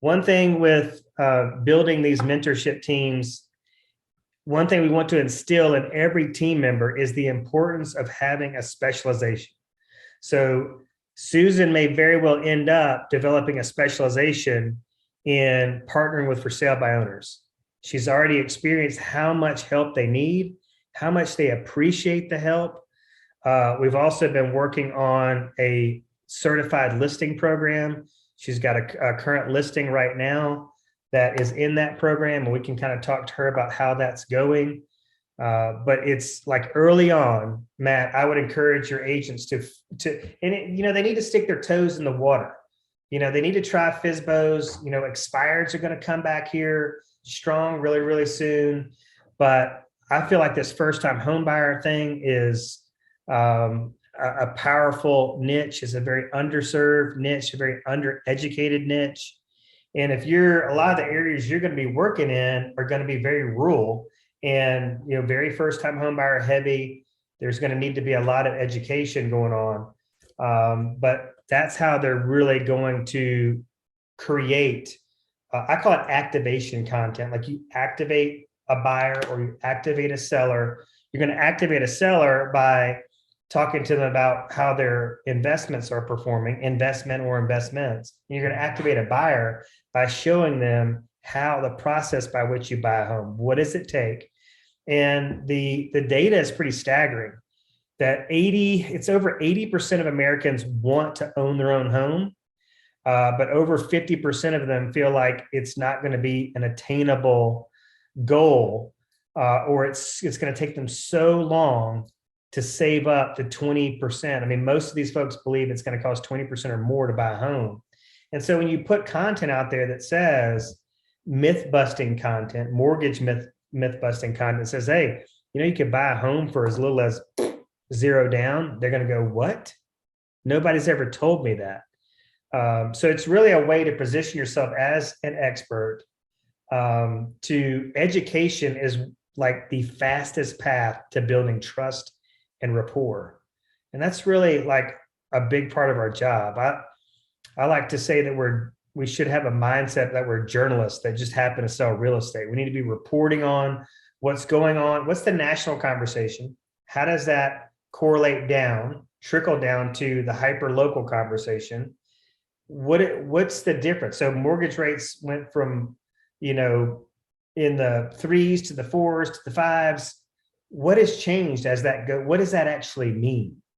One thing with building these mentorship teams, one thing we want to instill in every team member is the importance of having a specialization. So Susan may very well end up developing a specialization in partnering with for sale by owners. She's already experienced how much help they need, how much they appreciate the help. We've also been working on a certified listing program. She's got a current listing right now that is in that program, and we can kind of talk to her about how that's going. But it's like early on, Matt, I would encourage your agents and they need to stick their toes in the water. They need to try FSBOs. Expireds are going to come back here strong really, really soon. But I feel like this first time home buyer thing is a powerful niche, is a very underserved niche, a very undereducated niche. And if a lot of the areas you're going to be working in are going to be very rural and, very first time home buyer heavy, there's going to need to be a lot of education going on. But that's how they're really going to create, I call it activation content. Like you activate a buyer or you activate a seller. You're going to activate a seller by talking to them about how their investments are performing, investment or investments. And you're going to activate a buyer by showing them how the process by which you buy a home, what does it take? And the data is pretty staggering that it's over 80% of Americans want to own their own home. But over 50% of them feel like it's not going to be an attainable goal, or it's going to take them so long to save up to 20%. I mean, most of these folks believe it's going to cost 20% or more to buy a home. And so when you put content out there that says myth busting content, mortgage myth busting content, says, hey, you can buy a home for as little as $0 down, they're going to go, what? Nobody's ever told me that. So it's really a way to position yourself as an expert. To education is like the fastest path to building trust and rapport. And that's really like a big part of our job. I like to say that we should have a mindset that we're journalists that just happen to sell real estate. We need to be reporting on what's going on. What's the national conversation? How does that trickle down to the hyper local conversation? What's the difference? So mortgage rates went from, in the 3s to the 4s to the 5s. What has changed as that go? What does that actually mean?